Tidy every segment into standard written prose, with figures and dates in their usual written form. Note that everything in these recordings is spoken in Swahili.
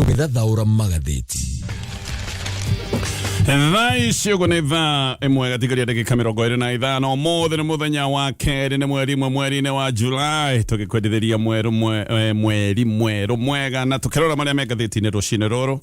tũgĩthathaũra magathĩti. Thaa icio nĩ thaa ĩmwe gatigaria ndagĩka 25 mũthĩ nĩ mũthenya wa kerĩ nĩ mweri-inĩ wa Julai tũgĩkwendithĩria mweri mwerũ mwega na tũkĩrora marĩa me ngathĩti-inĩ rũcinĩ rũrũ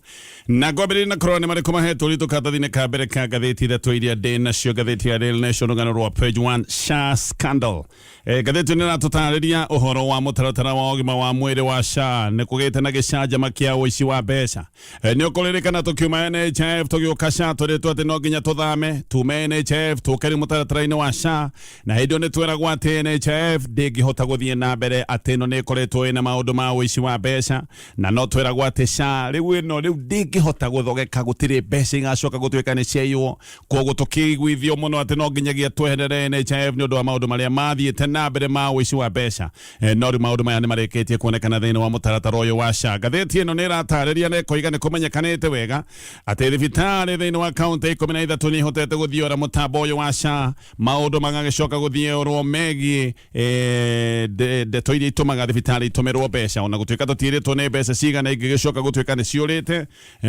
na ngwambĩrĩria na kũrora nĩ marĩkũ mahetwo ũritũ karatathi-inĩ ka mbere ka ngathĩti ithatũ iria ndĩ nacio ngathĩti ya Daily Nation rũgano rwa page 1 SHA scandal. Ngathĩti nĩ ratũtarĩria ũhoro wa mũtaratara wa ũgima wa mwĩrĩ wa SHA nĩ kũgĩte na gĩcanjama kĩa ũici wa mbeca. Nĩ ũkũririkana tũkiuma NHIF tũgĩũka SHA tũrĩtwo atĩ no nginya tũthame tume NHIF tũkĩrĩ mũtaratara-inĩ wa SHA na hĩndĩ nĩ twĩragwo atĩ NHIF ndĩngĩhota gũthiĩ na mbere atĩ ĩno nĩ ĩkoretwo ĩna maũndũ ma ũici wa mbeca na no twĩragwo atĩ SHA rĩu ndĩngĩhota gũthogeka gũtirĩ mbeca igacoka gũtuĩka nĩ ciaiywo koguo tũkĩiguithio mũno atĩ no nginyagia tweherere NHIF nĩ ũndũ wa maũndũ marĩa mathiĩte na mbere ma ũici wa mbeca no rĩu maũndũ maya nĩ marĩkĩtie kuonekana thĩinĩ wa mũtaratara ũyũ wa SHA. Ngathĩti ĩno nĩ ĩratarĩria na ĩkoiga nĩ kũmenyekanĩte wega atĩ thibitarĩ thĩinĩ wa kaunti 13 nĩ ihotete gũthiora mũtambo ũyũ wa SHA maũndũ magagĩcoka gũthiorwo megiĩ ndeto iria itũmaga thibitarĩ itũmĩrwo mbeca ona gũtuĩka tũtiĩrĩtwo nĩ mbeca cigana ingĩgĩcoka gũtuĩka nĩ ciũrĩte.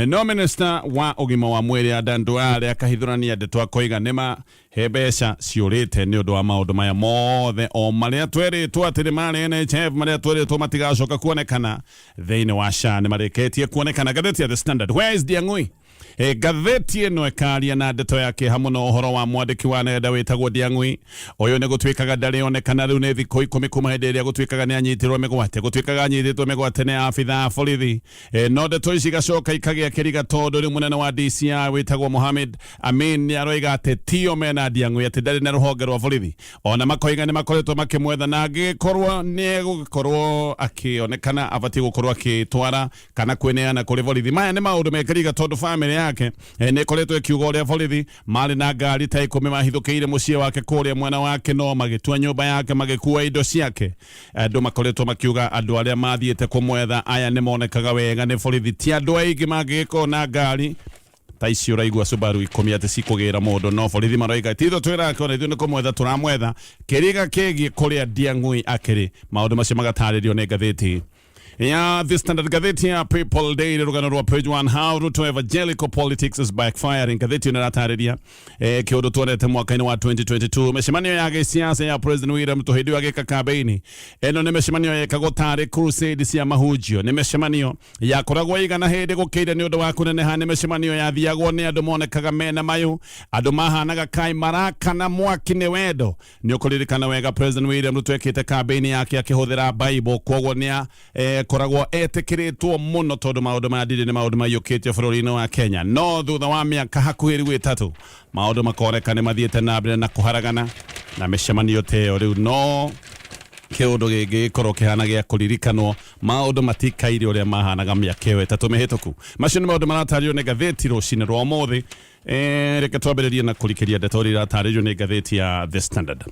No minister wa ũgima wa mwĩrĩ Ndiang'Ui akahithũrania ndeto akoiga nĩma he mbeca ciũrĩte nĩ ũndũ wa maũndũ maya mothe o marĩa twerĩtwo atĩ nĩ marĩ NHIF marĩa twerĩtwo matigacoka kuonekana thĩinĩ wa SHA nĩ marĩkĩtie kuonekana. Ngathĩti ya The Standard, where is Ndiang'Ui? Ngathĩti ĩno ĩkaria na ndeto yake hamwe na ũhoro wa mwandĩki wa nenda wĩtagwo Ndiang'Ui. Ũyũ nĩ gũtuĩkaga ndarĩonekana rĩu nĩ thikũ 10 kuma hĩndĩ ĩrĩa gũtuĩkaga nĩ anyitirwo mĩgwate gũtuĩkaga anyitĩtwo mĩgwate nĩ abithaa a borithi. No ndeto ici igacoka ikagĩa kĩriga tondũ rĩu mũnene wa DCI wĩtagwo Mohamed Amin nĩ aroiga atĩ tio mena Ndiang'Ui atĩ ndarĩ na rũhonge rwa borithi ona makoiga nĩ makoretwo makĩmwetha na angĩkorwo nĩ gũkorwo akĩonekana abatiĩ gũkorwo akĩtwara kana kwĩneana kũrĩ borithi. Maya nĩ maũndũ mekĩriga tondũ famĩlĩ yake nĩ koretwo ikiuga ũrĩa borithi marĩ na ngari ta 10 mahithũkĩire mũciĩ wake kũrĩa mwena wake no magĩtua nyũmba yake magĩkua indo ciake. Andũ makoretwo makiuga andũ arĩa mathiĩte kũmwetha aya nĩ monekaga wega nĩ borithi ti andũ aingĩ mangĩgĩkorwo na ngari ta icio ũraigua Subaru 10 atĩ cikũgĩra mũndũ no borithi maroiga titho twĩrakona ithuĩ nĩ kũmwetha tũramwetha. Kĩriga kĩgiĩ kũrĩa Ndiang'Ui akĩrĩ maũndũ macio magatarĩrio nĩ ngathĩti ya The Standard. Ngathĩti ya People Daily rũgano rwa page 1 how Ruto evangelical politics is backfiring. Ngathĩti ĩno ĩratarĩria kĩũndũ tuonete mwaka-inĩ wa 2022 mĩcemanio ya gĩsiasa ya President William Ruto hĩndĩ agĩka kambeini. Ĩno nĩ mĩcemanio yekagwo tarĩ crusade cia mahunjio, nĩ mĩcemanio yakoragwo igana hĩndĩ gũkĩire nĩ ũndũ wa kũneneha, nĩ mĩcemanio yathiagwo nĩ andũ monekaga mena mayũ, andũ mahanaga kai marakana mwaki nĩ wendo. Nĩ ũkũririkana wega President William Ruto ekĩte kambeini yake akĩhũthĩra Bible koguo nĩ koragwo etĩkĩrĩtwo mũno tondũ maũndũ ma ndini nĩ maũndũ maiyũkĩtio bũrũri-inĩ wa Kenya. No thutha wa mĩaka hakuhĩ rĩu 3 maũndũ makoreka nĩ mathiĩte na mbere na kũharagana na mĩcemanio ta ĩyo rĩu no kĩũndũ gĩkĩ gĩkorwo kĩhana gĩa kũririkanwo maũndũ matikaire ũrĩa mahanaga mĩaka ĩyo 3 mĩhĩtũku. Macio nĩ maũndũ maratarĩrio nĩ ngathĩti rũcinĩ rwa ũmũthĩ. Reke twambĩrĩrie na kũrikĩria ndeto iria iratarĩrio nĩ ngathĩti ya The Standard.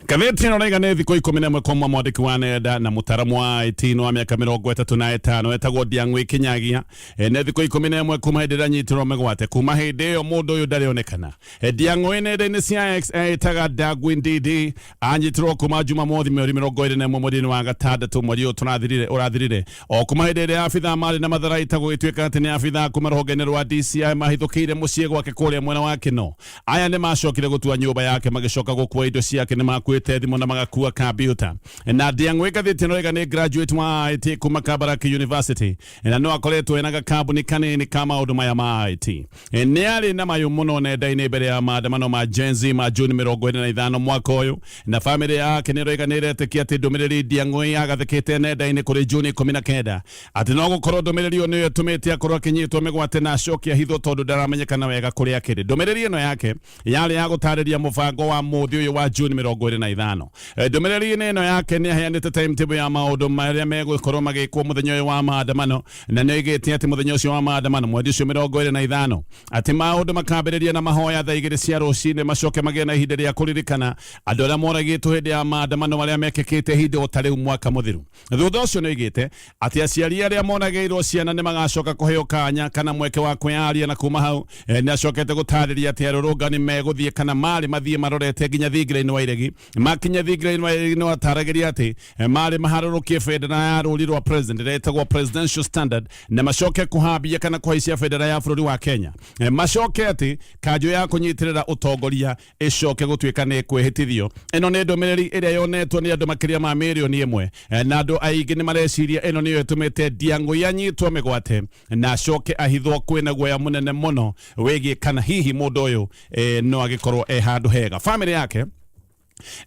Ngathĩti ĩno raiga nĩ thikũ 11 kuma mwandĩki wa nenda na mũtaramu wa IT wa mĩaka 35 etagwo Ndiang'Ui Kinyagia. Nĩ thikũ 11 kuma hĩndĩ ĩrĩa anyitirwo mĩgwate. Kuma hĩndĩ ĩyo mũndũ ũyũ ndarĩonekana. Ndiang'Ui nenda-inĩ cia X etaga Ndagwi Ndindi anyitirwo kuma Jumamothi mweri 21 mweri wa gatandatũ mweri ũyũ ũrathirire. O kuma hĩndĩ ĩrĩa abithaa marĩ na matharaita gũgĩtuĩka atĩ nĩ abithaa kuma rũhonge-inĩ rwa DCI mahithũkĩire mũciĩ gwake kũrĩa mwena wa Kino. Aya nĩ macokire gũtua nyũmba yake magĩcoka gũkua indo ciake nĩ makuĩte thimũ na magakua kambiuta. Na Ndiang'Ui ngathĩti ĩno nĩ graduate wa IT kuma Kabarak University na no akoretwo ena gakambuni kanini ka maũndũ maya ma IT. Nĩ arĩ na mayũ mũno nenda-inĩ mbere ya maandamano ma Gen Z ma June 25 mwaka ũyũ na famĩlĩ yake nĩ ĩroiga nĩ ĩretĩkia atĩ ndũmĩrĩri Ndiang'Ui agathĩkĩte nenda-inĩ kũrĩ June 19 atĩ no gũkorwo ndũmĩrĩri ĩyo nĩyo ĩtũmĩte akorwo akĩnyitwo mĩgwate na acokia hitho tondũ ndaramenyekana wega kũrĩa akĩrĩ. Ndũmĩrĩri ĩno yake yarĩ ya gũtarĩria mũbango wa mũthĩ ũyũ wa June 25. Ndũmĩrĩri-inĩ ĩno yake nĩ aheanĩte timetable ya maũndũ marĩa megũkorwo magĩkwo mũthenya ũyũ wa maandamano na nĩ oigĩte atĩ mũthenya ũcio wa maandamano mweri ũcio 25 atĩ maũndũ makambĩrĩria na mahoya thaa 2 cia rũcinĩ macoke magĩe na ihinda rĩa kũririkana andũ arĩa moragĩtwo hĩndĩ ya maandamano marĩa mekĩkĩte hĩndĩ o ta rĩu mwaka mũthiru. Thutha ũcio nĩ oigĩte atĩ aciari arĩa monagĩirwo ciana nĩ magacoka kũheo kanya kana mweke wa kwĩyaria na kuma hau nĩ acokete gũtarĩria atĩ arũrũngani megũthiĩ kana marĩ mathiĩ marorete nginya thingira-inĩ wa Wairegi makinya thigira ino Wairegi no atarageria ati mari maharurukie federa ya ruri rwa president retagwo presidential standard na macoke kuhambia kana kuhaisia federa ya bũrũri wa Kenya macoke ati kanjũ ya kunyitirira utongoria icoke gũtuĩka nĩ kwĩhĩtithio ĩno nĩ ndũmĩrĩri ĩrĩa yonetwo nĩ andũ makĩria ma mirioni ĩmwe na andũ aingĩ nĩ mareciria ĩno nĩyo ĩtũmĩte Ndiang'ũi anyitwo mĩgwate na acoke ahithwo kwĩna guoya mũnene mũno wĩgiĩ kana hihi mũndũ ũyũ no agĩkorwo handũ hega family yake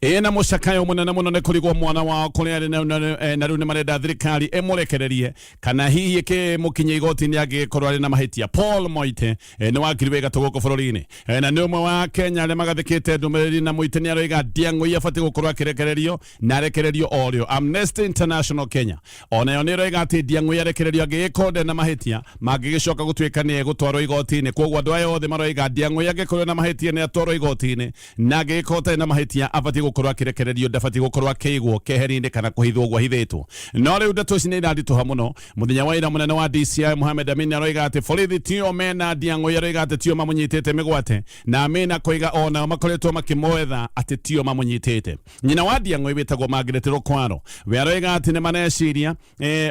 ena mucakayo munene muno ne kurigwo mwana wao kuri ari na riu ni marenda thirikari emurekererie kana hihi ke mukinye igoti ni agikorwo ari na mahitia Paul Moite ni wakiri wega tuguko bururi-ini na ni umwe wa Kenya le magathikite ndumiriri na Moite ni aroiga Ndiang'ũi afati gukorwo akirekererio na arekererio orio Amnesty International Kenya ona yo ni aroiga ati Ndiang'ũi arekererio agikonde na mahitia magigicoka gutuika ni egutwarwo igoti-ini kogwo andu aya othe maroiga Ndiang'ũi agikorwo na mahitia ni atwarwo igoti-ini na agikota na mahitia abati gukorwo akirekererio ndabati gukorwo akigwo keheri-ini kana kuhithwo gwa hithitwo no riu ndeto ici ni irandituha muno muthenya wa ira munene wa DCI Mohamed Amin aroiga ati borithi tio mena Ndiang'ũi aroiga ati tio mamunyitite migwate na Amina koiga ona makoretwo makimwetha ati tio mamunyitite nyina wa Ndiang'ũi witagwo Margaret Rokwaro we aroiga ati ni maneciria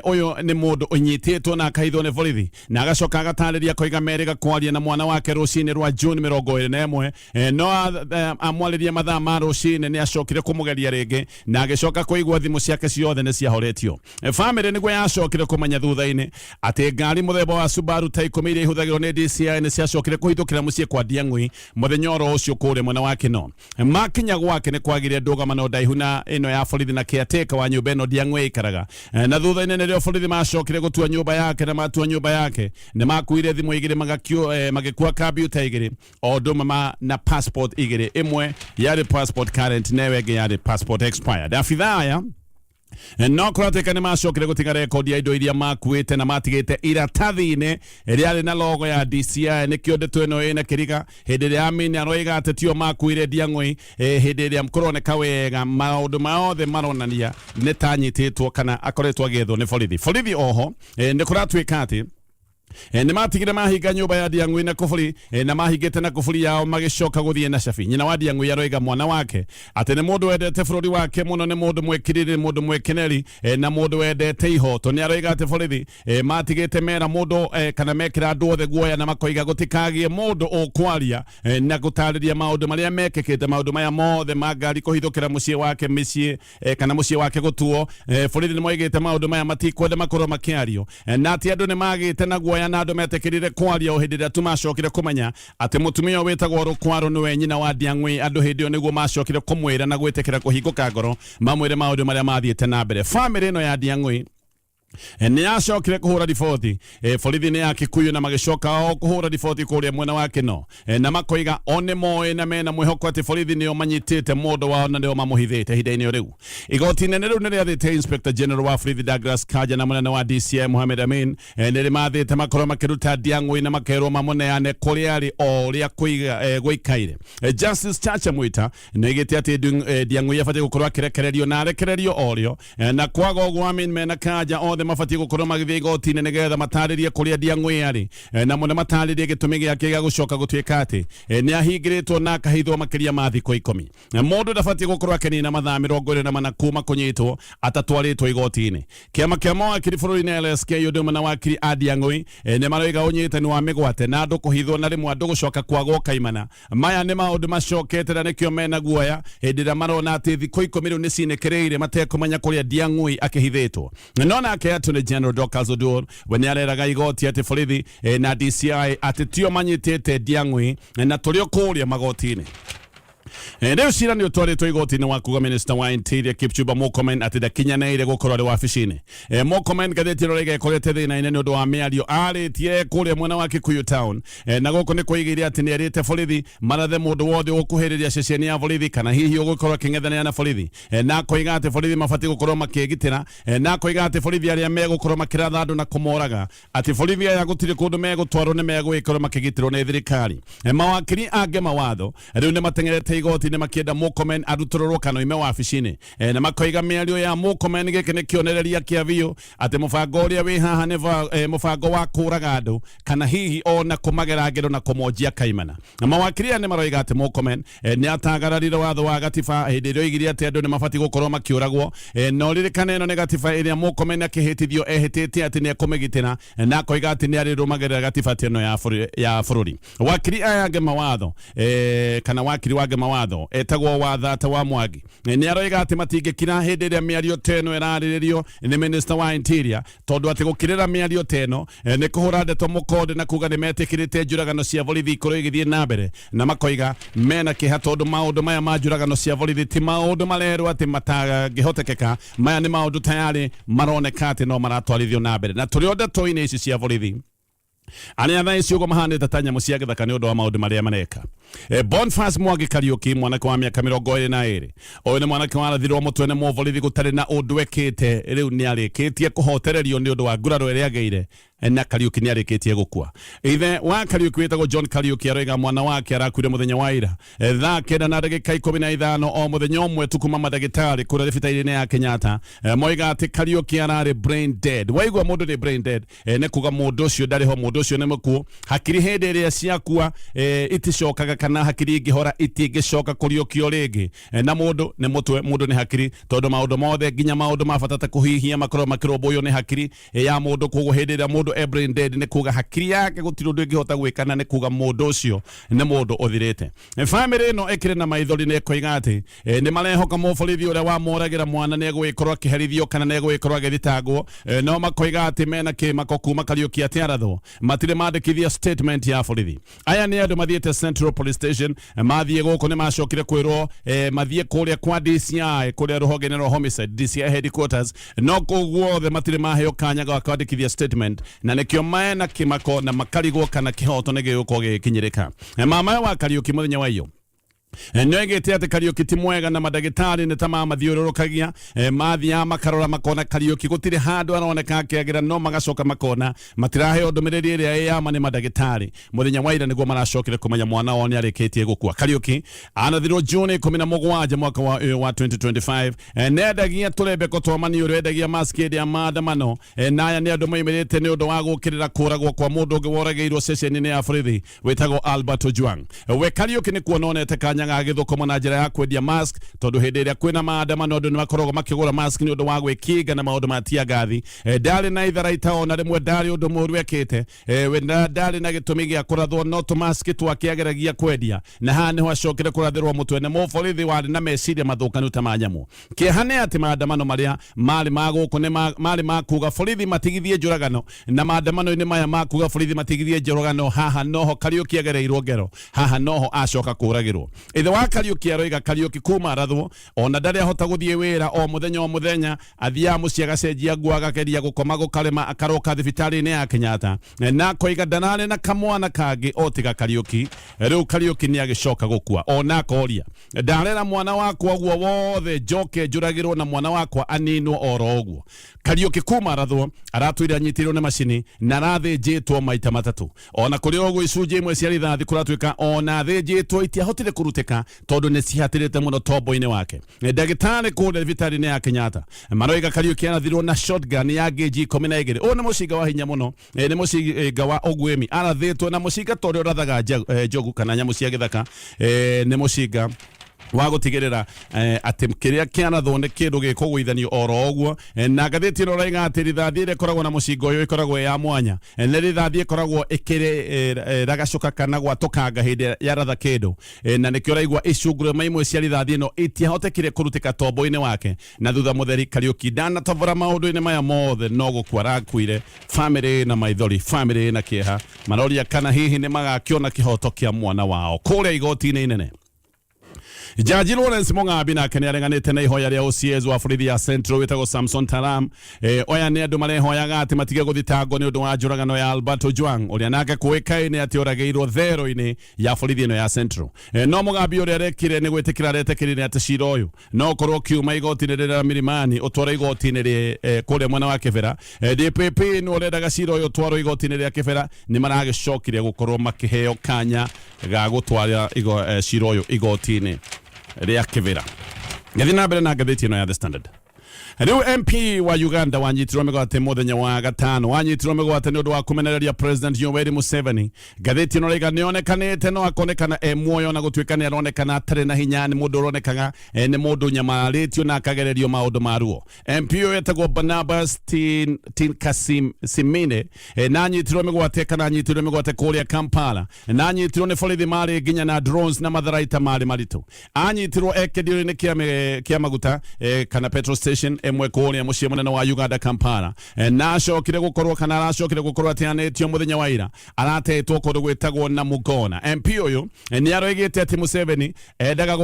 uyu ni mundu unyititwo na akahithwo ni borithi na agacoka agatariria koiga meriga kwaria na mwana wake rucini rwa June 21 no amwaliria mathaa ma rucini ni acokire kumugeria ringi na agicoka kuigwa thimu ciake ciothe ni ciahoretio family niguo yacokire kumenya thutha-ini ati ngari muthemba wa Subaru ta 10 iria ihuthagirwo ni DCI ni ciacokire kuhithukira mucii kwa Ndiang'ũi muthenya oro ucio kure mwena wake no makinya gwake ni kwagire ndũgamano ndaihu na ino ya borithi na caretaker wa nyumba ino Ndiang'ũi ikaraga na thutha-ini nirio borithi macokire gutua nyumba yake na matua nyumba yake ni makuire thimu igiri magikua computer igiri o nduma na passport igiri imwe yari passport current newe yari passport expired afidha aya no kuratuika ni macokire gutiga rekodi ya indo iria makuite na matigite iratathi-ini riari na logo ya DCI nikio ndeto ino ina kiriga hindi iria Amin aroiga ati tio makuire Ndiang'ũi hindi iria mkuroneka wega maundu maothe maronania ni tanyititwo kana akoretwo agethwo ni borithi oho ni kuratuika ati ni matigire mahinga nyumba ya Ndiang'ũi na kufuri na mahingite na kufuri yao magicoka guthie na cabi nyina wa Ndiang'ũi aroiga mwana wake ati ni mundu wendete bururi wake muno ni mundu mwekiriri mundu mwekeneri na mundu wendete ihoto ni aroiga ati borithi matigite mera mundu kana mekira andu othe guoya na makoiga gutikagie mundu ukwaria na gutariria maundu maria mekikite maundu maya mothe magari kuhithukira mucii wake micii kana mucii wake gutuo borithi ni moigite maundu maya matikwenda makorwo makiario na ati andu ni magite na guoya na andu metekirire kwaria o hindi iria tumacokire kumenya ati mutumia witagwo Rokwaro niwe nyina wa Ndiang'ũi andu hindi iyo niguo macokire kumwira na gwitikira kuhinguka ngoro mamwire maundu maria mathiite na mbere family ino ya Ndiang'ũi ni acokire kuhura riboti borithi ni ya Kikuyu na magicoka o kuhura riboti kuria mwena wake no na makoiga one moe na mena mwihoko ati borithi nio manyitite mundu wao na nio mamuhithite hinda-ini riu igoti nene riu ni riathite Inspector General wa borithi Douglas Kanja na munene wa DCI Mohamed Amin ni rimathite makorwo makiruta Ndiang'ũi na makerwo mamuneane kuria ari o ria guikaire Justice Chacha Mwita nigite ati Ndiang'ũi afati gukorwo akirekererio na arekererio orio na kwaga uguo Amin mena Kanja othe mafati gukorwo magithie igoti-ini nigetha mataririe kuria Ndiang'ũi ari na muno mataririe gitumi giake gia gucoka gutuika ati ni ahingiritwo na akahithwo makiria ma thikũ 10 mundu ndabati gukorwo akenina mathaa 24 kuma kunyitwo atatwaritwo igoti-ini kiama kia mawakiri bururi-ini LSK yuduma na wakiri a Ndiang'ũi ni maroiga unyitani wa migwate na andu kuhithwo na rimwe andu gucoka kwagwo kaimana maya ni maundu macokete na nikio mena guoya hindi iria marona ati thikũ 10 riu ni cinekereire matekumenya kuria Ndiang'ũi akihithitwo nona ake Attorney General Douglas Oduor when areraga igoti ati borithi na DCI ati tio manyitite Ndiang'ũi na turio kuria magoti-ini Riu cira ni utwaritwo igoti-ini wa kuga Minister wa Interior Kipchumba Murkomen ati ndakinyanĩire gukorwo ari wabici-ini Murkomen gatheti roiga ikorete thina-ini ni undu wa miario aritie kuria mwena wa Kikuyu Town na guku ni kuigire ati ni arite borithi marathe mundu wothe ukuhiriria ceceni ya borithi kana hihi ugukorwo aking'ethania na borithi na koiga ati borithi mabati gukorwo makigitira na koiga ati borithi aria megukorwo makiratha andu na kumoraga ati borithi aya gutiri kundu megutwarwo ni megwikorwo makigitirwo ni thirikari mawakiri ange mawatho riu ni matengerete haria igoti-inĩ makĩenda Mũkomen arutũrũrwo kana ime wabici-inĩ na makoiga mĩario ya Mũkomen gĩkĩ nĩ kĩonereria kĩa biũ atĩ mũbango ũrĩa wĩ haha nĩ mũbango wa kũraga andũ kana hihi ona kũmagera ngero na kũmonjia kaimana. Na mawakiri nĩ maroiga atĩ Mũkomen nĩ atagararire watho wa gatiba hĩndĩ ĩrĩa oigire atĩ andũ nĩ mabatiĩ gũkorwo makĩũragwo no ririkana ĩno nĩ gatiba ĩrĩa Mũkomen akĩhĩtithio ehĩtĩtie atĩ nĩ ekũmĩgitĩra na akoiga atĩ nĩ arĩrũmagĩrĩra gatiba ĩno ya bũrũri. Wakiri aya angĩ mawatho kana wakiri wangĩ mawatho etagwo Wathata wa Mwangi nĩ aroiga atĩ matingĩkira hĩndĩ ĩrĩa mĩario teno ĩrarĩrĩrio nĩ Minister wa Interior tondũ atĩ gũkirĩra mĩario teno nĩ kũhũra ndeto mũkonde na kuga nĩ metĩkĩrĩte njũragano cia borithi ikorwo igĩthiĩ na mbere na makoiga mena kĩeha tondũ maũndũ maya ma njũragano cia borithi ti maũndũ marerwo atĩ matangĩhotekeka. Maya nĩ maũndũ tayarĩ maroneka atĩ no maratwarithio na mbere na tũrĩ o ndeto-inĩ ici cia borithi arĩa thaa ici ũguo mahanĩte ta nyamũ cia gĩthaka nĩ ũndũ wa maũndũ marĩa mareka. Boniface Kariuki mwanake wa mĩaka 22 ũyũ nĩ mwanake warathirwo mũtwe nĩ mũborithi gũtarĩ na ũndũ ekĩte rĩu nĩ arĩkĩtie kũhotererio nĩ ũndũ wa nguraro ĩrĩa agĩire na Kariuki nĩ arĩkĩtie gũkua. Ithe wa Kariuki wĩtagwo John Kariuki aroiga mwana wake arakuire mũthenya wa ira thaa 9:15 o mũthenya ũmwe tu kuma madagĩtarĩ kũrĩa thibitarĩ-inĩ ya Kenyatta moiga atĩ Kariuki ararĩ brain dead. Waigua mũndũ nĩ brain dead nĩ kuga mũndũ ũcio ndarĩ ho, mũndũ ũcio nĩ mũkuũ. Hakiri hĩndĩ ĩrĩa ciakua iticokaga kana hakiri ingĩhora itingĩcoka kũriũkio rĩngĩ na mũndũ nĩ mũtwe, mũndũ nĩ hakiri tondũ maũndũ mothe nginya maũndũ ma bata ta kũhihia makorwo makĩrũmbũywo nĩ hakiri ya mũndũ. Koguo hĩndĩ ĩrĩa mũndũ brain dead nĩ kuga hakiri yake gũtirĩ ũndũ ĩngĩhota gwĩkana nĩ kuga mũndũ ũcio nĩ mũndũ ũthirĩte. Famĩlĩ ĩno ĩkĩrĩ na maithori nĩ ĩkoiga atĩ nĩ marehoka mũborithi ũrĩa wamoragĩra mwana nĩ egũgĩkorwo akĩherithio kana nĩ egũgĩkorwo agĩthitangwo no makoiga atĩ mena kĩmako kuma Kariuki atĩ arathwo matirĩ mandĩkithia statement ya borithi. Aya nĩ andũ mathiĩte Central Police Station mathiĩ gũkũ nĩ macokire kwĩrwo mathiĩ kũrĩa kwa DCI kũrĩa rũhonge-inĩ rwa homicide DCI headquarters no koguo othe matirĩ maheo kanya ga kwandĩkithia statement na nĩkĩo mena kĩmako na makarigwo kana kĩhoto nĩ gĩgũkorwo gĩkinyĩrĩka. Mama wa Kariuki mũthenya wa iyo nĩoigĩte atĩ Kariuki ti mwega na madagĩtarĩ nĩ ta mamathiũrũrũkagia mathiaga makarora makona Kariuki gũtirĩ handũ aroneka akĩagĩra no magacoka makona matiraheo ndũmĩrĩri ĩrĩa ĩyama nĩ madagĩtarĩ. Mũthenya wa ira nĩguo maracokire kũmenya mwana wao nĩ arĩkĩtie gũkua. Kariuki anathirwo June 17 mwaka wa 2025 nendagia tũrembeko twa maniũrũ endagia mask ya maandamano na aya nĩ andũ moimĩrĩte nĩ ũndũ wa gũkĩrĩra kũragwo kwa mũndũ ũngĩ woragĩirwo ceceni-inĩ ya borithi wĩtagwo Albert Ojwang. We Kariuki nĩ kuona onete kanya agĩthũkũma na njĩra ya kwendia mask tondũ hĩndĩ ĩrĩa kwĩna maandamano andũ nĩ makoragwo makĩgũra mask nĩ ũndũ wa gwĩkinga na maũndũ ma tiagathi. Ndarĩ na itharaita ona rĩmwe ndarĩ ũndũ mũũru ekĩte we ndarĩ na gĩtũmi gĩa kũrathwo no tũmaski twakĩageragia kwendia na haha nĩho acokire kũrathĩrwo mũtwe nĩ mũborithi warĩ na meciria mathũkanu ta ma nyamũ. Kĩeha nĩ atĩ maandamano marĩa marĩ ma gũkũ marĩ ma kuga borithi matigithie njũragano na maandamano-inĩ maya ma kuga borithi matigithie njũragano haha noho Kariuki agereirwo ngero haha noho acoka kũragĩrwo. Ithe wa Kariuki aroiga Kariuki kuma arathwo ona ndarĩ ahota gũthiĩ wĩra o mũthenya athiaga mũciĩ agacenjia nguo agakeria gũkoma gũkarema akaroka thibitarĩ-inĩ ya Kenyatta na koiga ndanarĩ na kamwana kangĩ o tiga Kariuki. Rĩu Kariuki nĩ agĩcoka gũkua ona akoria ndarera mwana wakwa ũguo wothe njoke njũragĩrwo na mwana wakwa aninwo oro ũguo. Kariuki kuma arathwo aratwĩra anyitirwo nĩ macini na arathĩnjĩtwo maita matatũ ona kũrĩ ũguo icunjĩ imwe cia rithathi kũratuĩka ona athĩnjĩtwo itiahotire kũrutĩka tondũ nĩ cihatĩrĩte mũno tombo-inĩ wake. Ndagĩtarĩ kũrĩa thibitarĩ-inĩ ya Kenyatta maroiga Kariuki arathirwo na shotgun ya gauge 12. Ũyũ nĩ mũcinga wa hinya mũno nĩ mũcinga wa ũgwĩmi arathĩtwo na mũcinga tondũ ũrathaga njogu kana nyamũ cia gĩthaka nĩ mũcinga wa gũtigĩrĩra atĩ kĩrĩa kĩanathwo nĩ kĩndũ gĩkũgũithanio oro ũguo. Na ngathĩti ĩno ĩroiga atĩ rithathi ĩrĩa ĩkoragwo na mũcinga ũyũ ĩkoragwo ya mwanya nĩ rithathi ĩkoragwo ĩkĩrĩ ragacoka kana gwatũkanga hĩndĩ yaratha kĩndũ na nĩkĩo ũraigua icunguruma imwe cia rithathi ĩno itiahotekire kũrutĩka tombo-inĩ wake na thutha mũtheri Kariuki ndanatobora maũndũ-inĩ maya mothe no gũkua arakuire. Famĩlĩ na maithori, famĩlĩ na kĩeha maroria kana hihi nĩ magakĩona kĩhoto kĩa mwana wao kũrĩa igoti-inĩ inene. Jaji Lawrence Mongabi na kene arenganite na ihoya ria OCS wa borithi ya Central witago Samson Talam oya ne andu marehoyaga ati matige guthitangwo ni undu wa njuragano ya Albert Ojwang uria nake kuikaine ati orageirwo thero-ini ya borithi ino ya Central no Mugabi uria rekire ni gwitikira retekirire ati cira uyu no korwo kiuma igoti-ini rira Milimani utwara igoti-ini ri kuria mwena wa Kibera DPP no urendaga cira uyu utwarwo igoti-ini ria Kibera ni maragicokire gukorwo makiheo kanya ga gutwara cira uyu igoti-ini ria Kibera. Gathi na mbere na ngathĩti ĩno ya The Standard. Riu MP wa Uganda wanyitirwo migwate muthenya wa gatano wanyitirwo migwate ni undu wa kumenereria President Yoweri Museveni. Ngathĩti ĩno rĩga nĩonekanĩte no akonekana muoyo na gũtuĩka nĩ aronekana atarĩ na hinya, nĩ mũndũ ũronekaga nĩ mũndũ nyamarĩtio na akagererio maũndũ maruo. MP ũyũ etagwo Barnabas Simine na anyitirwo migwate kana anyitirwo migwate kũrĩa Kampala na anyitirwo nĩ borithi marĩ nginya na drones na matharaita marĩ maritũ. Anyitirwo ekedio-inĩ kĩa maguta kana petrol station emwe kuria muciĩ munene wa Uganda Kampala na acokire gukorwo kana aracokire gukorwo atianĩtio muthenya wa ira aratetwo kundu gwitagwo na Mugona. MP uyu ni aroigite ati Museveni endaga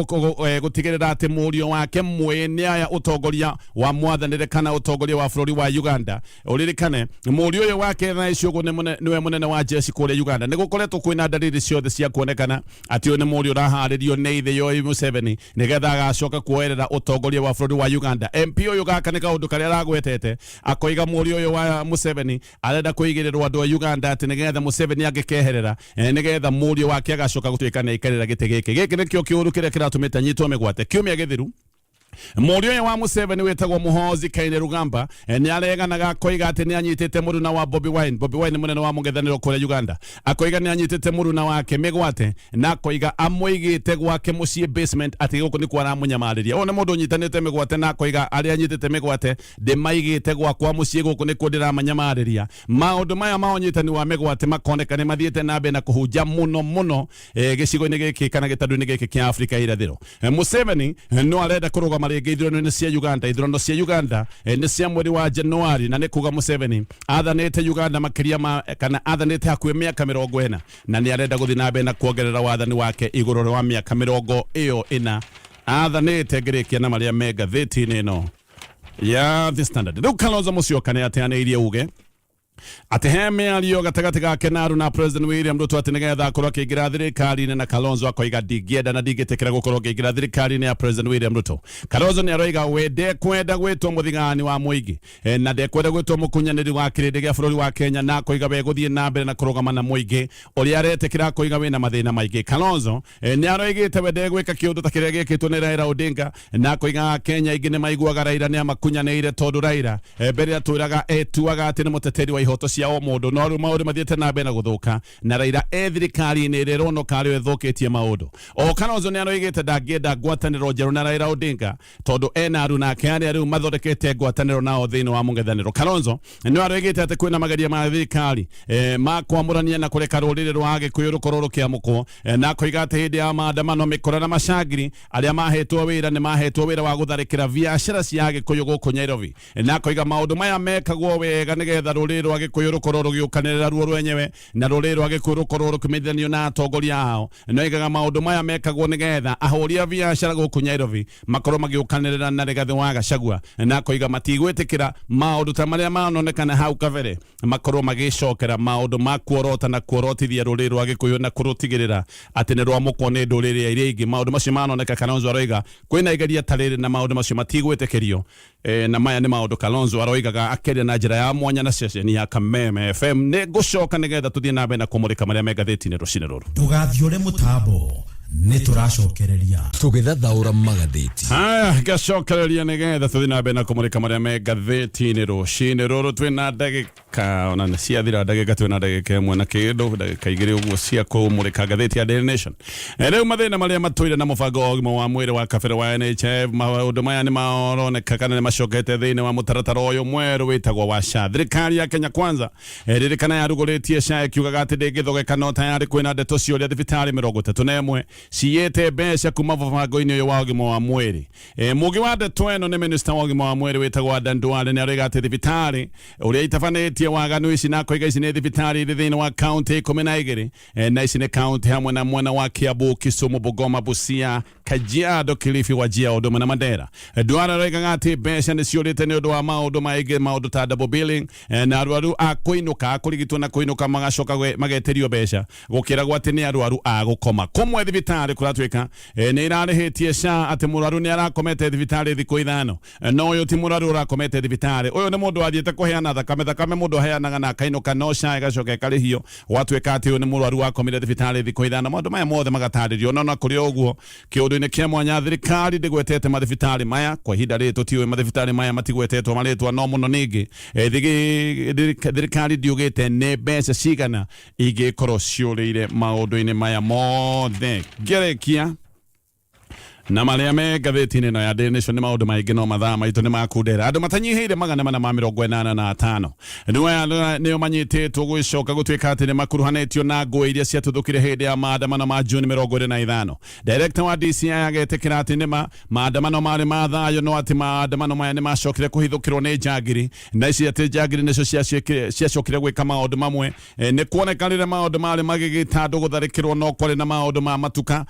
gutigirira ati murio wake mwene aya utongoria wa mwathanire kana utongoria wa bũrũri wa Uganda uririkane murio uyu wake na iciogo niwe munene wa jeshi kuria Uganda ni gukoretwo kwina dalili ciothe cia kuonekana ati uyu ni murio uraharirio ni ithe Yoweri Museveni nigetha agacoka kuoerera utongoria wa bũrũri wa Uganda. MP uyu gaka nĩ kaũndũ karĩa aragwetete akoiga mũriũ ũyũ wa Museveni arenda kũigĩrĩrwo andũ a Uganda atĩ nĩgetha Museveni angĩkeherera nĩgetha mũriũ wake agacoka gũtuĩka nĩ aikarĩra gĩtĩ gĩkĩ nĩkĩo kĩũru kĩrĩa kĩratũmĩte anyitwo mĩgwate kiumia gĩthiru. Mũriũ ũyũ wa Museveni wĩtagwo Muhoozi Kainerugamba nĩ areganaga akoiga atĩ nĩ anyitĩte mũruna wa Bobi Wine mũnene wa mũng'ethanĩro kũrĩa Uganda akoiga nĩ anyitĩte mũruna wake mĩgwate na akoiga amũigĩte gwake mũciĩ basement atĩ gũkũ nĩ kwa aramũnyamarĩria. Ũyũ nĩ mũndũ ũnyitanĩte mĩgwate na akoiga arĩa anyitĩte mĩgwate ndĩmaigĩte gwakwa mũciĩ gũkũ nĩkuo ndĩramanyamarĩria. Maũndũ maya ma ũnyitani wa mĩgwate makoneka nĩ mathiĩte na mbere na kũhunja mũno gĩcigo-inĩ gĩkĩ kana gĩtarũ-inĩ gĩkĩ kĩa Afrika irathĩro. Museveni no arenda kũrũgama rĩngĩ ithurano cia Uganda. Ithurano cia Uganda nĩ cia mweri wa Januari na nĩ kuga Museveni athanĩte Uganda makĩria kana athanĩte hakuhĩ mĩaka 40 na nĩ arenda gũthiĩ na mbere na kuongerera wathani wake igũrũ wa mĩaka 40 athanĩte ngĩrĩkia na marĩa me ngathĩti-inĩ ĩno ya The Standard. Rĩu Kalonzo Musyoka nĩ ateanĩirie uge ati he mĩario gatagatĩ gake na Aruna President William Ruto ati nigetha akorwo akĩingĩra thirikari-inĩ na Kalonzo akoiga ndingĩenda na ndingĩtĩkĩra gũkorwo akĩingĩra thirikari-inĩ ya President William Ruto. Kalonzo nĩ aroiga we ndekwenda gwĩtwo mũthigani wa mũingĩ na ndekwenda gwĩtwo mũkunyanĩri wa kĩrĩndĩ gĩa bũrũri wa Kenya na akoiga we gũthiĩ na mbere na kũrũgama na mũingĩ ũrĩa aretĩkĩra akoiga wĩna mathĩna maingĩ. Kalonzo nĩ aroigĩte we ndegwĩka kĩũndũ ta kĩrĩa gĩkĩtwo nĩ Raila Odinga na akoiga Kenya aingĩ nĩ maiguaga Raila nĩ amakunyanĩire tondũ Raila mbere atwĩraga etuaga atĩ nĩ mũteteri wa ihoto cia o mũndũ no rĩu maũndũ mathiĩte na mbere na gũthũka na Raila thirikari-inĩ ĩrĩa ĩronoka arĩ we thũkĩtie maũndũ. O Kalonzo nĩ aroigĩte ndangĩenda ngwatanĩro njerũ na Raila Odinga tondũ ena Aruna ake arĩa rĩu mathondekete ngwatanĩro nao thĩinĩ wa mũng'ethanĩro. Kalonzo nĩ aroigĩte atĩ kwĩna mageria ma thirikari ma kwamũrania na kũreka rũrĩrĩ rwa Gĩkũyũ rũkorwo rũkĩamũkwo na akoiga atĩ hĩndĩ ya maandamano mĩkora na macangiri arĩa mahetwo wĩra nĩ mahetwo wĩra wa gũtharĩkĩra biacara cia Gĩkũyũ gũkũ Nairobi na akoiga maũndũ maya mekagwo wega nĩgetha rũrĩrĩ rwa Gĩkũyũ rukorwo rũgĩũkanĩrĩra ruo rwenyewe na rũrĩrĩ rwa Gĩkũyũ rukorwo rũkĩmeithanio na atongoria ao. No igaga maũndũ maya mekagwo nĩgetha ahũri a biacara gũkũ Nairobi makorwo magĩũkanĩrĩra na Rigathĩ wa Gachagua na akoiga matigwĩtĩkĩra maũndũ ta marĩa manonekana hau kabere makorwo magĩcokera maũndũ ma kuorota na kuorotithia rũrĩrĩ rwa Gĩkũyũ na kũrũtigĩrĩra atĩ nĩ rwamũkwo nĩ ndũrĩrĩ iria ingĩ. Maũndũ macio manoneka Kalonzo aroiga kwĩna igeria tarĩrĩ na maũndũ macio matigwĩtĩkĩrio na maya nĩ maũndũ Kalonzo aroigaga akĩaria na njĩra ya mwanya na ceceni ya KAMEME FM. Nĩ ngũcoka nĩgetha tũthiĩ na mbere na kũmũrĩka marĩa me ngathĩti-inĩ rũcinĩ rũrũ. Ndũgathiũre mũtambo nĩ tũracokereria tũgĩthathaũra magathĩti. Haya ngacokereria nĩgetha tũthiĩ na mbere na kũmũrĩka marĩa me ngathĩti-inĩ rũcinĩ rũrũ. Twĩna ndagĩka ona nĩ ciathira ndagĩka twĩna ndagĩka ĩmwe na kĩndũ ndagĩka igĩrĩ ũguo cia kũmũrĩka ngathĩti ya Daily Nation. Rĩu mathĩna marĩa matũire na mũbango wa ũgima wa mwĩrĩ wa kabere wa NHF maũndũ maya nĩ maroneka kana nĩ macokete thĩinĩ wa mũtaratara ũyũ mwerũ wĩtagwo wa SHA. Thirikari ya Kenya Kwanza ririkana yarugũrĩtie SHA ĩkiugaga atĩ ndĩngĩthogeka no tayarĩ kwĩna ndeto cia ũrĩa thibitarĩ 31 ciyete mbeca kuma mũbango-inĩ ũyũ wa ũgima wa mwĩrĩ. Mũngĩ wa ndeto ĩno nĩ minista wa ũgima wa mwĩrĩ wĩtagwo Ndiang'Ui nĩ arauga atĩ thibitarĩ ũrĩa itabanĩtie waganu ici na koiga ici nĩ thibitarĩ irĩ thĩinĩ wa kaunti 12 na ici nĩ kaunti hamwe na mwena wa Kiambu, Kisumu, Bungoma, Busia, Kajiado, Kilifi, Wajir ũndũ ũmwe na Mandera. Ndwara arauga atĩ mbeca nĩ ciũrĩte nĩ ũndũ wa maũndũ maingĩ, maũndũ ta double billing na arwaru a kũinũka kũrigitwo na kũinũka magacoka mageterio mbeca gũkĩragwo atĩ nĩ arwaru a gũkoma. Kũmwe thibitarĩ kũratuĩka nĩ irarĩhĩtie SHA atĩ mũrwaru nĩ arakomete thibitarĩ thikũ 5. No ũyũ ti mũrwaru ũrakomete thibitarĩ, ũyũ nĩ mũndũ wathiĩte kũheana thakame mũndũ aheanaga na akainũka no SHA ĩgacoka ĩkarĩhio, gwatuĩka atĩ ũyũ nĩ mũrwaru wakomire thibitarĩ thikũ 5. Maũndũ maya mothe magatarĩrio, no na kũrĩ ũguo kĩũndũ-inĩ kĩa mwanya thirikari ndĩgwetete mathibitarĩ maya kwa ihinda rĩrĩ tũtiũĩ mathibitarĩ maya matigwetetwo marĩtwa, no mũno ningĩ thirikari ndiugĩte nĩ mbeca cigana ingĩkorwo ciũrĩire maũndũ-inĩ maya mothe. Ngĩrĩkia na marĩa me ngathĩti-inĩ ĩno ya Daily Nation nĩ maũndũ maingĩ, no mathaa maitũ nĩ makundera. Andũ matanyihĩire 485 nĩo manyitĩtwo gwĩcoka gũtuĩka atĩ nĩ makuruhanĩtio na ngũĩ iria ciatuthũkire hĩndĩ ya maandamano ma June 25. Director wa DCI agetĩkĩra atĩ nĩ maandamano marĩ ma thayũ, no atĩ maandamano maya nĩ macokire kũhithũkĩrwo nĩ njangiri, na ici atĩ njangiri nĩcio ciacokire gwĩka maũndũ mamwe. Nĩ kuoneka rĩrĩa maũndũ marĩ magĩgĩta andũ gũtharĩkĩrwo, no kwarĩ na maũndũ ma matuka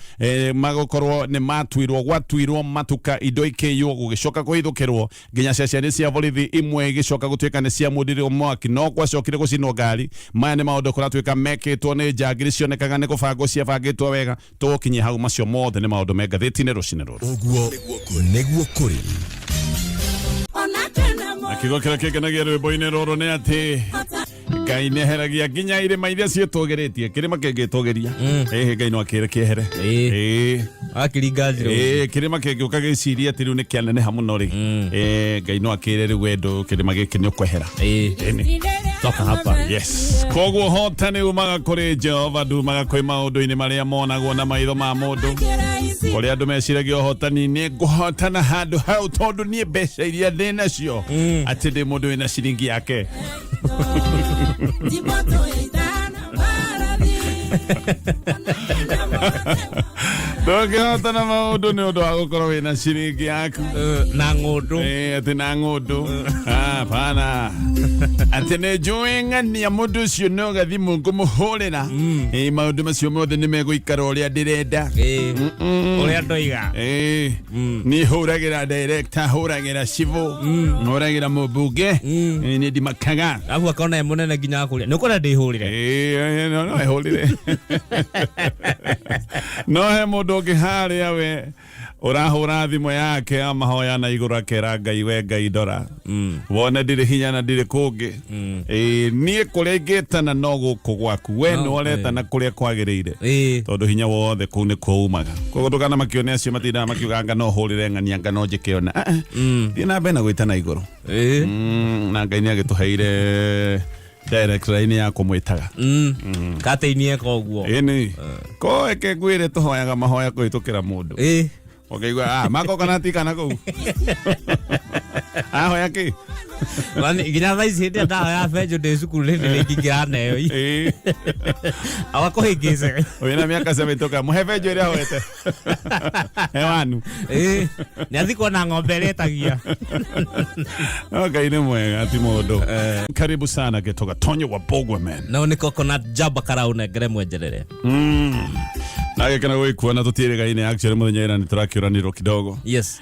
magũkorwo nĩ gwatuirwo matuka, indo ikĩiywo, gũgĩcoka kũhithũkĩrwo, nginya ceceni cia borithi imwe igĩcoka gũtuĩka nĩ ciamũririo mwaki, no gwacokire gũcinwo ngari. Maya nĩ maũndũ kũratuĩka mekĩtwo nĩ njangiri, cionekaga nĩ gũbangwo ciabangĩtwo wega. Tũgũkinyia hau, macio mothe nĩ maũndũ me ngathĩti-inĩ rũcinĩ rũrũ. Ũguo nĩguo kũrĩ. Akiugo kĩrĩa kĩngenagia rwĩmbo-inĩ rũrũ nĩ atĩ Ngai nĩ eheragia nginya irĩma iria ciĩtũgĩrĩtie. Kĩrĩma kĩngĩtũgĩria Ngai no akĩre kĩehere. Akĩringa njĩra. Kĩrĩma kĩngĩũka gĩcirie atĩ rĩu nĩ kĩaneneha mũno rĩ, Ngai no akĩre rĩu wendo kĩrĩma gĩkĩ nĩ ũkwehera. Toka hapa. Yes. Koguo hotani umaga kũrĩ Jehova, ndumaga kwĩ maũndũ-inĩ marĩa monagwo na maitho ma mũndũ. Kũrĩa andũ meciragia ũhotani nĩ ngũhotana handũ hau tondũ niĩ mbeca iria ndĩ nacio, atĩ ndĩ mũndũ wĩna ciringi yake. Ndũngĩhotana maũndũ nĩ ũndũ wa gũkorwo wĩna ciringi yaku na ng'ũndũ. Atĩ na ng'ũndũ hapana, atĩ nĩ njũĩ ng'ania mũndũ ũcio no gathimũ ngũmũhũrĩra. Maũndũ macio mothe nĩ megũikara ũrĩa ndĩrenda, ũrĩa ndoiga. Niĩ hũragĩra director, hũragĩra civil, hũragĩra mũmbunge, nĩ ndimakaga. Abu akona ye mũnene nginya akũrĩa nĩ ũkwenda ndĩhũrĩre. No ehũrĩre. No he mũndũ ũngĩ harĩa we ũrahũra thimũ yake amahoya na igũrũ akera Ngai, we Ngai ndora, wone ndirĩ hinya na ndirĩ kũngĩ. Niĩ kũrĩa ingĩtana no gũkũ gwaku, we nĩ ũretana kũrĩa kwagĩrĩire, tondũ hinya wothe kũu nĩ kũumaga. Koguo ndũkana makĩone acio matindaga makiuga anga no hũrĩre ng'ania, anga no njĩke ona. Thiĩ na mbere na gwĩtana igũrũ, na Ngai nĩ agĩtũheire director-inĩ ya kũmwĩtaga katĩinie koguo. Ĩni ko eke ngwĩre tũhoyaga mahoya kũhĩtũkĩra mũndũ. Ũkaigua makoka na tikana kũu ahoya kĩ nginya thaa ici hĩndĩ ndawa ya benjo ndĩ cukuru nĩ ingĩingĩra nayo agakũhĩngĩce wĩna mĩaka mĩhĩtũka mũhe benjo ĩrĩa ahoete hewanu nĩ athi kuona ng'ombe ĩrĩa ĩtagia. Ngai nĩ mwega ti mũndũ. Karibu sana Gatonye wa Mbugua man. No nĩ coconut jamba karaunengere mwenjerere. Nagĩkena gwĩkuona tũtiĩrĩgaine actually mũthenya ĩra nĩ tũrakĩũranĩrwo kidogo. Yes.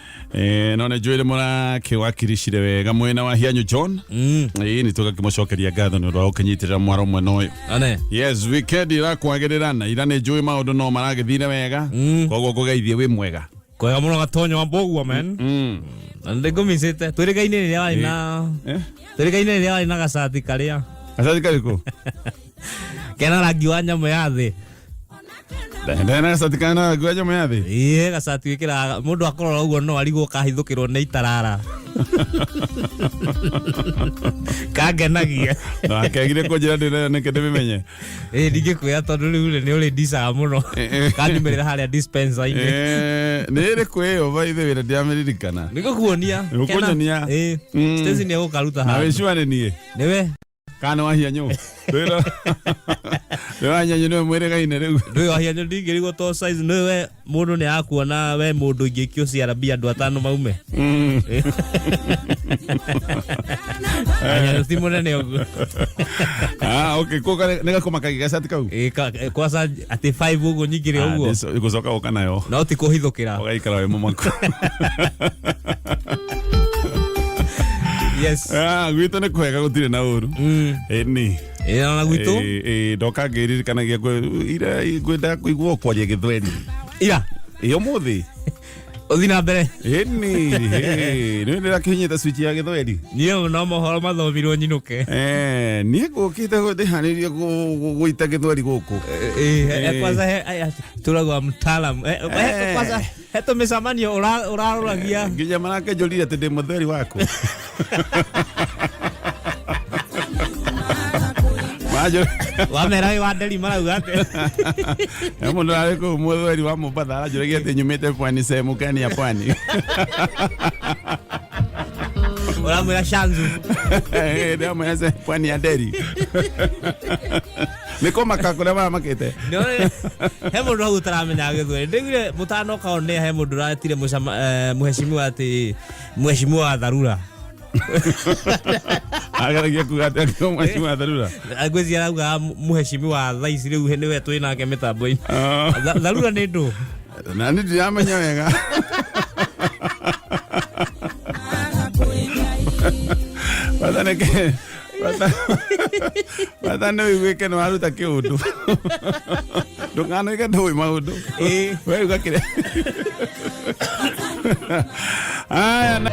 No nĩ njũĩrĩ mũrakĩwakiricire wega mwena wa Hianyu John. Nĩ tũgakĩmũcokeria ngatho nĩ ũndũ wa gũkĩnyitĩrĩra mwaro mwena ũyũ. Yes, weekend irakwagĩrĩra na ira nĩ njũĩ maũndũ no maragĩthire wega, koguo ngũgeithie wĩ mwega. Kwega mũno Gatonye wa Mbugua man. Ndĩngũmicĩte twĩrĩgaine rĩrĩa warĩ na gacati karĩa. Gacati karĩkũ? Kena rangi wa nyamũ ya thĩ. Ndena gacati kana rangi wa nyamũ ya thĩ? Gacati wĩkĩraga mũndũ akorora ũguo no arigwo kahithũkĩrwo nĩ itarara. Kangenagia. No akegire kũnjĩra nĩkĩ ndĩmĩmenye. Ndingĩkwĩra tondũ rĩu nĩ ũrĩ ndicaga mũno. Kandimĩrĩra harĩa dispenser-inĩ. Nĩ ĩrĩkũ ĩyo by the way ndiamĩririkana. Nĩgũkuonia. Nĩgũkuonia. Stacy nĩ egũkaruta haha. Na wĩcua nĩ niĩ. Nĩwe. Kana wa Hianyu. Wanya nyino mwere gaine rĩu. Ndio ahia ndio ngirigo to size no we mundu ni akuona we mundu ingikio ciarabia andu atano maume. Anya timo nene ogu. Okay, koka nega komaka gigacati kau. Kwasa ati 5 ugo nyigire ugo. Igucoka oka nayo. No ti kuhithukira. Ugaikara we mumaku. Yes. Gwito ne kwega gutire na uru. Ni. Na gwito? Ndoka ngiririkanagia ira ngwenda kuigua kwaria Githweri. Ira. Iyo muthi. Uthi na mbere. Ni ndira kinyita switch ya Githweri. Niyo no mohoro mathomirwo nyinuke. Nie ngukite gutihaniria guita Githweri guku. Kwanza turagwa mtaalam. Kwanza heto misamanio uraruragia. Nginya manake njorire ati ndi mutheri wako. Majo. Wamera wa nderi marauga ate. Mundu ari ku mutheri wa Mombasa arajuragia ati nyumite pwani sehemu gani ya pwani. Uramwira Shanzu. Ndio mwese pwani ya Nderi. Niko makakura mama makete. Ndio he mundu utaramenya Githweri. Ndigire mutano kaone he mundu ratire muheshimiwa ati mheshimiwa dharura. Agaragia kugata kwa mheshimiwa wa dharura. Agwezi arauga muheshimiwa thaa ici riu niwe twinake mitambo-ini. Dharura ni ndu. Na ni ndiamenya wega. Wataneke. Watano wike no aruta kiundu. Ndungano ika ndoi maundu. Wewe ugakire. Aya.